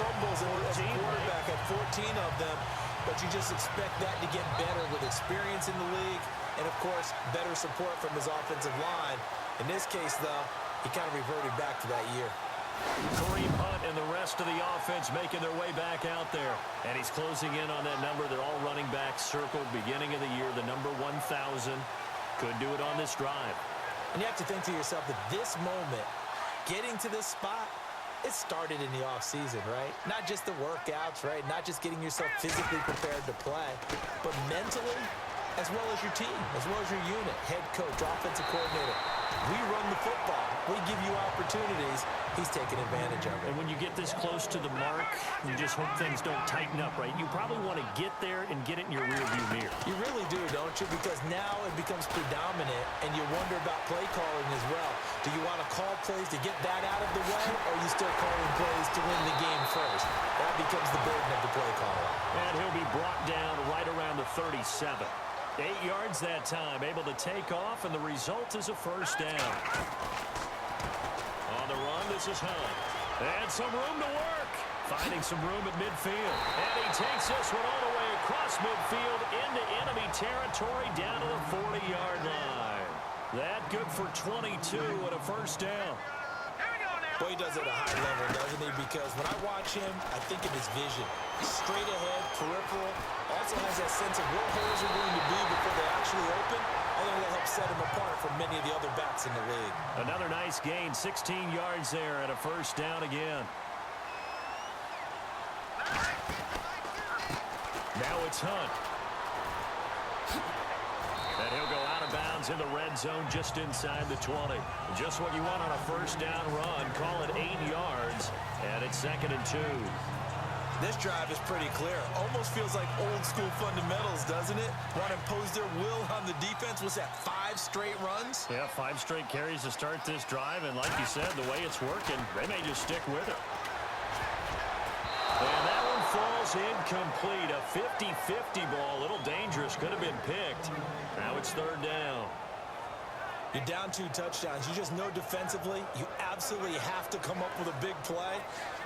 fumbles as a quarterback at 14 of them, but you just expect that to get better with experience in the league and, of course, better support from his offensive line. In this case, though, he kind of reverted back to that year. Kareem Hunt and the rest of the offense making their way back out there. And he's closing in on that number that all running backs circled beginning of the year, the number 1,000. Could do it on this drive. And you have to think to yourself that this moment, getting to this spot, it started in the offseason, right? Not just the workouts, right? Not just getting yourself physically prepared to play, but mentally, as well as your team, as well as your unit, head coach, offensive coordinator. We run the football. We give you opportunities. He's taking advantage of it. And when you get this close to the mark, you just hope things don't tighten up, right? You probably want to get there and get it in your rearview mirror. You really do, don't you? Because now it becomes predominant, and you wonder about play calling as well. Do you want to call plays to get that out of the way, or are you still calling plays to win the game first? That becomes the burden of the play caller. And he'll be brought down right around the 37. 8 yards that time, able to take off, and the result is a first down. On the run, this is Hunt. And some room to work. Finding some room at midfield. And he takes this one all the way across midfield into enemy territory down to the 40-yard line. That good for 22 and a first down. Boy, he does it at a high level, doesn't he? Because when I watch him, I think of his vision. Straight ahead, peripheral. Also has that sense of where holes are going to be before they actually open. I think that helps set him apart from many of the other backs in the league. Another nice gain, 16 yards there and a first down again. Now it's Hunt. And he'll go out of bounds in the red zone just inside the 20. Just what you want on a first down run. Call it 8 yards. And it's 2nd and 2. This drive is pretty clear. Almost feels like old school fundamentals, doesn't it? Want to impose their will on the defense. What's that, 5 straight runs? Yeah, 5 straight carries to start this drive. And like you said, the way it's working, they may just stick with it. And that one falls incomplete. A 50-50 ball. A little dangerous. Could have been picked. Now it's 3rd down. You're down 2 touchdowns. You just know defensively you absolutely have to come up with a big play.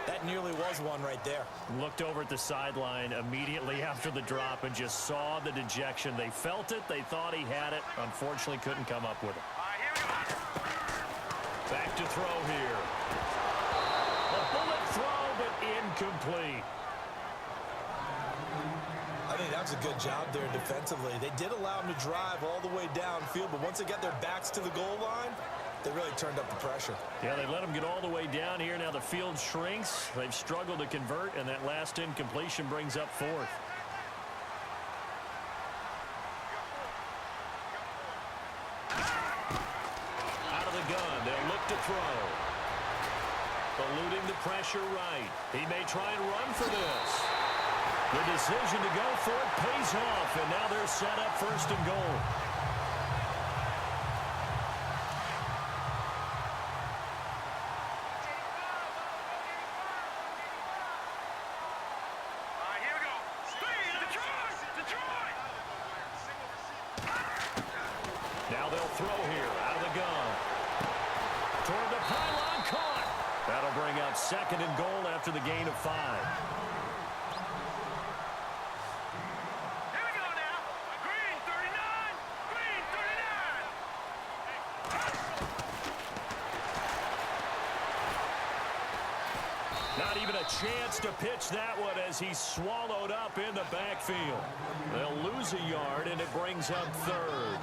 That nearly was one right there. Looked over at the sideline immediately after the drop and just saw the dejection. They felt it. They thought he had it. Unfortunately, couldn't come up with it. Back to throw here. A bullet throw, but incomplete. I think that was a good job there defensively. They did allow him to drive all the way downfield, but once they got their backs to the goal line, they really turned up the pressure. Yeah, they let him get all the way down here. Now the field shrinks. They've struggled to convert, and that last incompletion brings up 4th. Out of the gun, they'll look to throw. Eluding the pressure right. He may try and run for this. The decision to go for it pays off, and now they're set up 1st and goal. Now they'll throw here out of the gun. Toward the pylon, caught. That'll bring up 2nd and goal after the gain of 5. Here we go now. Green 39. Green 39. Not even a chance to pitch that one as he's swallowed up in the backfield. They'll lose a yard, and it brings up 3rd.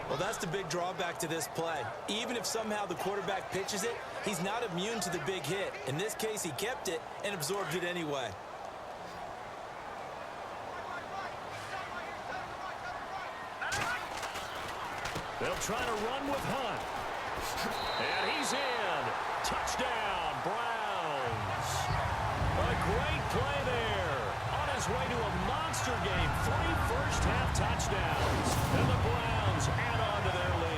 Well, that's the big drawback to this play. Even if somehow the quarterback pitches it, he's not immune to the big hit. In this case, he kept it and absorbed it anyway. They'll try to run with Hunt. And he's in. Touchdown, Browns. A great play there. On his way to a monster game. 3 first-half touchdowns. And the Browns add on to their lead.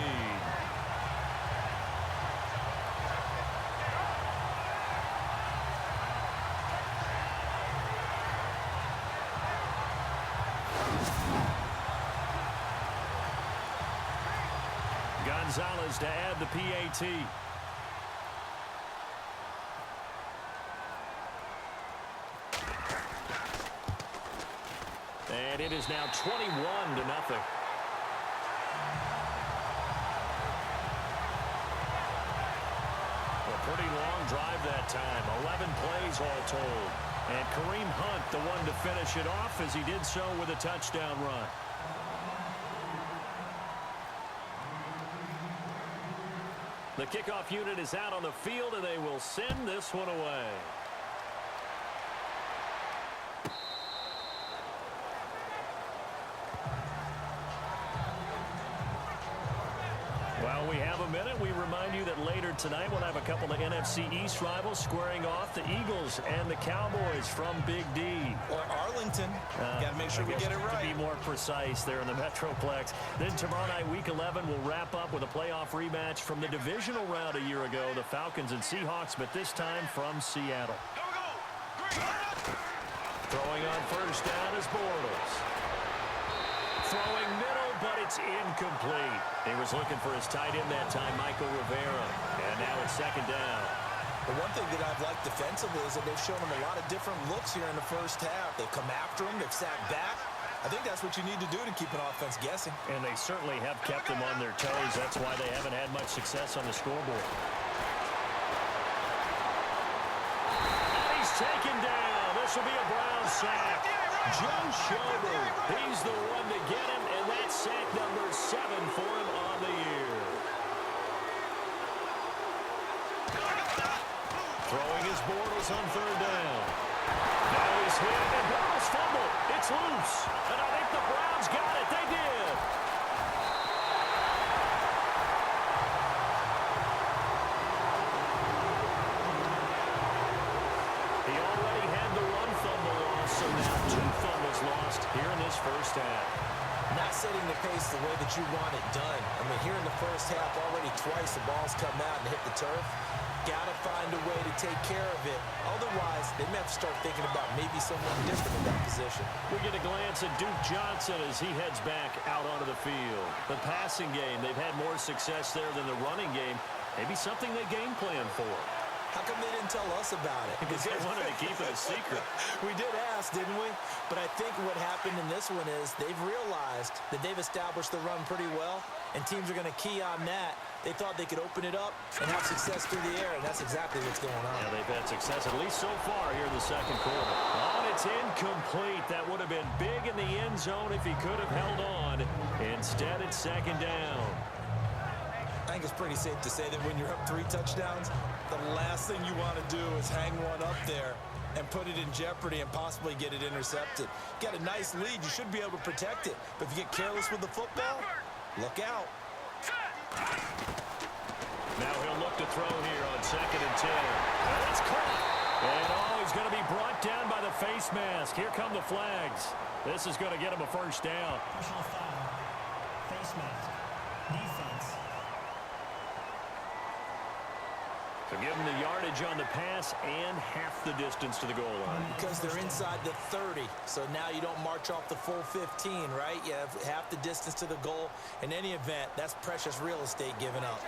Gonzalez to add the PAT. And it is now 21-0. Pretty long drive that time. 11 plays all told. And Kareem Hunt, the one to finish it off, as he did so with a touchdown run. The kickoff unit is out on the field, and they will send this one away. Well, we have a minute. We remind you that later tonight we'll have a couple of NFC East rivals squaring off, the Eagles and the Cowboys from Big D. Or Arlington. Got to make sure we get it right. To be more precise there in the Metroplex. Then tomorrow night, Week 11, we'll wrap up with a playoff rematch from the divisional round a year ago, the Falcons and Seahawks, but this time from Seattle. Throwing on first down is Bortles. Throwing middle, but it's incomplete. He was looking for his tight end that time, Michael Rivera. And now it's second down. The one thing that I've liked defensively is that they've shown him a lot of different looks here in the first half. They've come after him. They've sat back. I think that's what you need to do to keep an offense guessing. And they certainly have kept them on their toes. That's why they haven't had much success on the scoreboard. And he's taken down. This will be a Brown sack. Joe Schobert, he's the one to get him, and that's sack number 7 for him on the year. Throwing his Bortles on third down. Now he's hit, and Bortles fumble. It's loose, and I think the Browns got it. They did. He already had the one fumble loss, so now 2 fumbles lost here in this first half. Not setting the pace the way that you want it done. I mean, here in the first half, already twice the ball's come out and hit the turf. Got to find a way to take care of it. Otherwise, they may have to start thinking about maybe someone different in that position. We get a glance at Duke Johnson as he heads back out onto the field. The passing game, they've had more success there than the running game. Maybe something they game plan for. How come they didn't tell us about it? Because they wanted to keep it a secret. We did ask, didn't we? But I think what happened in this one is they've realized that they've established the run pretty well, and teams are going to key on that. They thought they could open it up and have success through the air, and that's exactly what's going on. Yeah, they've had success, at least so far here in the second quarter. Oh, and it's incomplete. That would have been big in the end zone if he could have held on. Instead, it's second down. I think it's pretty safe to say that when you're up 3 touchdowns, the last thing you want to do is hang one up there and put it in jeopardy and possibly get it intercepted. Get a nice lead. You should be able to protect it. But if you get careless with the football, look out. Now he'll look to throw here on 2nd and 10. And it's caught. And he's going to be brought down by the face mask. Here come the flags. This is going to get him a first down. Personal foul. Face mask. Defense. So give them the yardage on the pass and half the distance to the goal line. Because they're inside the 30, so now you don't march off the full 15, right? You have half the distance to the goal. In any event, that's precious real estate given up.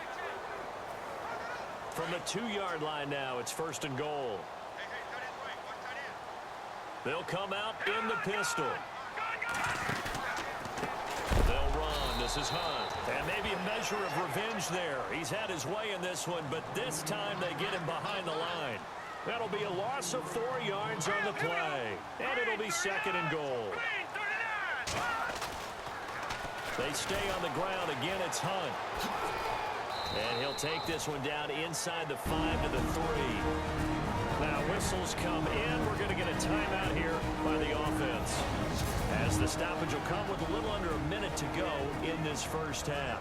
From the 2-yard line now, it's 1st and goal. They'll come out in the pistol. They'll run. This is Hunt. And maybe a measure of revenge there. He's had his way in this one, but this time they get him behind the line. That'll be a loss of 4 yards on the play. And it'll be 2nd and goal. They stay on the ground. Again, it's Hunt. And he'll take this one down inside the 5 to the 3. Now whistles come in. We're going to get a timeout here by the offense, as the stoppage will come with a little under a minute to go in this first half.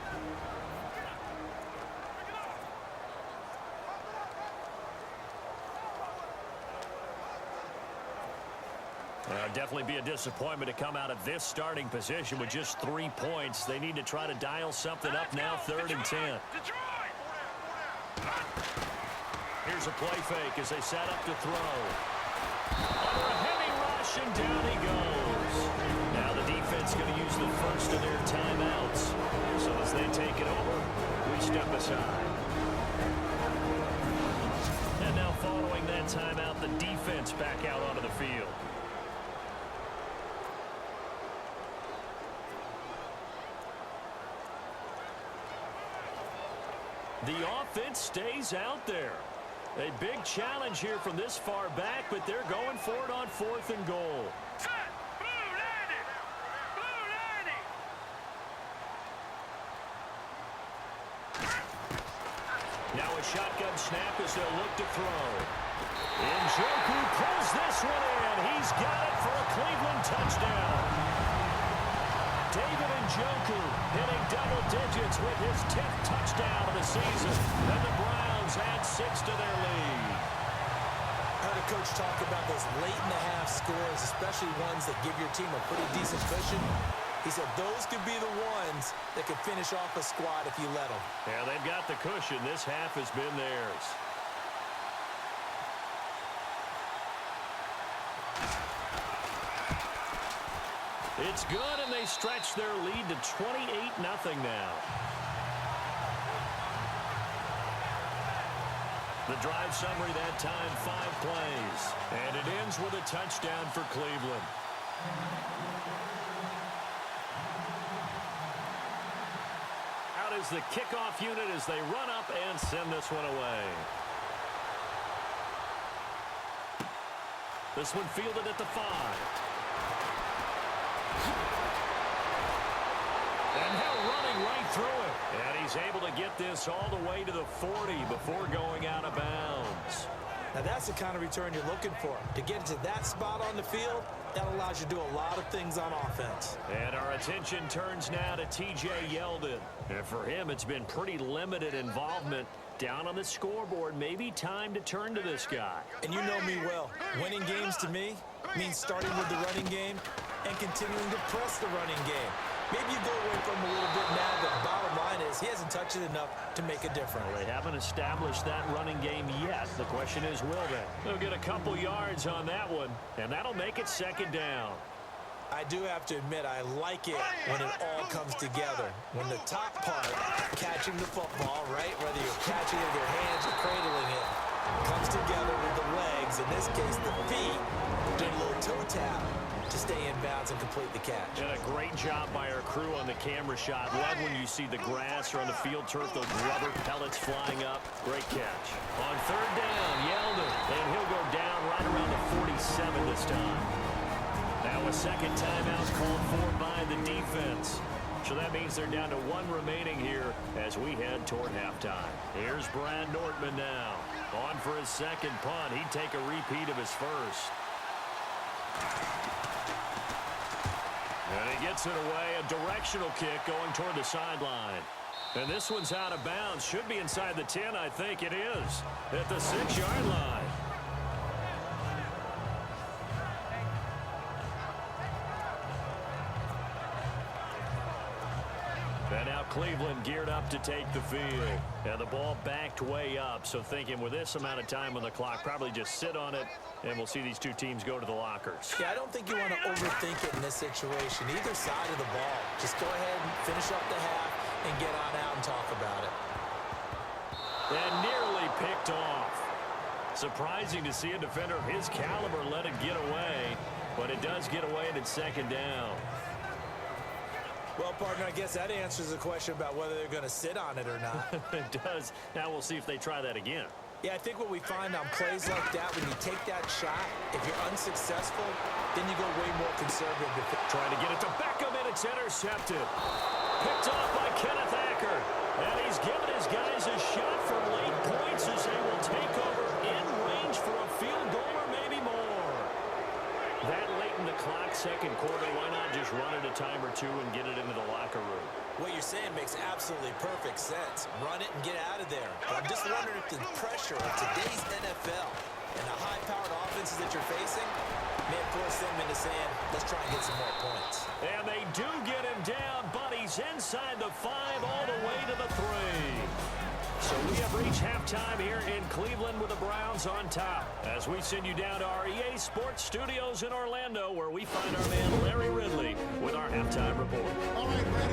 Definitely be a disappointment to come out of this starting position with just 3 points. They need to try to dial something up now, 3rd and 10. Here's a play fake as they set up to throw. Under a heavy rush, and down he goes. Now the defense going to use the first of their timeouts. So as they take it over, we step aside. And now following that timeout, the defense back out onto the field. The offense stays out there. A big challenge here from this far back, but they're going for it on 4th and goal. Set. Blue 90. Blue 90. Now a shotgun snap as they'll look to throw. Njoku pulls this one in. He's got it for a Cleveland touchdown. David Njoku hitting double digits with his 10th touchdown of the season. And the Browns add 6 to their lead. I heard a coach talk about those late-in-the-half scores, especially ones that give your team a pretty decent cushion. He said those could be the ones that could finish off a squad if you let them. Yeah, they've got the cushion. This half has been theirs. It's good, and they stretch their lead to 28-0 now. The drive summary that time, 5 plays. And it ends with a touchdown for Cleveland. Out is the kickoff unit as they run up and send this one away. This one fielded at the 5. And now running right through it. And he's able to get this all the way to the 40 before going out of bounds. Now that's the kind of return you're looking for. To get to that spot on the field, that allows you to do a lot of things on offense. And our attention turns now to T.J. Yeldon. And for him, it's been pretty limited involvement. Down on the scoreboard, maybe time to turn to this guy. And you know me well. Winning games to me means starting with the running game and continuing to press the running game. Maybe you go away from him a little bit now, but bottom line is he hasn't touched it enough to make a difference. Well, they haven't established that running game yet. The question is, will they? They'll get a couple yards on that one, and that'll make it 2nd down. I do have to admit, I like it when it all comes together. When the top part, catching the football, right, whether you're catching it with your hands or cradling it, comes together with the legs, in this case the feet, doing a little toe tap to stay in bounds and complete the catch. And a great job by our crew on the camera shot. Love when you see the grass or on the field turf, those rubber pellets flying up. Great catch. On 3rd down, Yeldon, and he'll go down right around the 47 this time. Now a 2nd timeout called for by the defense. So that means they're down to 1 remaining here as we head toward halftime. Here's Brad Nortman now. On for his 2nd punt. He'd take a repeat of his first. And he gets it away. A directional kick going toward the sideline. And this one's out of bounds. Should be inside the 10, I think it is. At the 6-yard line. And now Cleveland geared up to take the field. And the ball backed way up. So thinking with this amount of time on the clock, probably just sit on it, and we'll see these two teams go to the lockers. Yeah, I don't think you want to overthink it in this situation. Either side of the ball. Just go ahead and finish up the half and get on out and talk about it. And nearly picked off. Surprising to see a defender of his caliber let it get away. But it does get away and it's 2nd down. Well, partner, I guess that answers the question about whether they're going to sit on it or not. It does. Now we'll see if they try that again. Yeah, I think what we find on plays like that, when you take that shot, if you're unsuccessful, then you go way more conservative. Trying to get it to Beckham, and it's intercepted. Picked off by Kenneth Acker. And he's given his guys a shot for late points as they will take over in range for a field goal or maybe more. That late in the clock, 2nd quarter, why not just run it a time or two and get it into the locker room? What you're saying makes absolutely perfect sense. Run it and get out of there. But I'm just wondering if the pressure of today's NFL and the high-powered offenses that you're facing may have forced them into saying, let's try and get some more points. And they do get him down, but he's inside the 5 all the way to the 3. So we have reached halftime here in Cleveland with the Browns on top. As we send you down to our EA Sports Studios in Orlando, where we find our man Larry Ridley with our halftime report. All right, Brandon.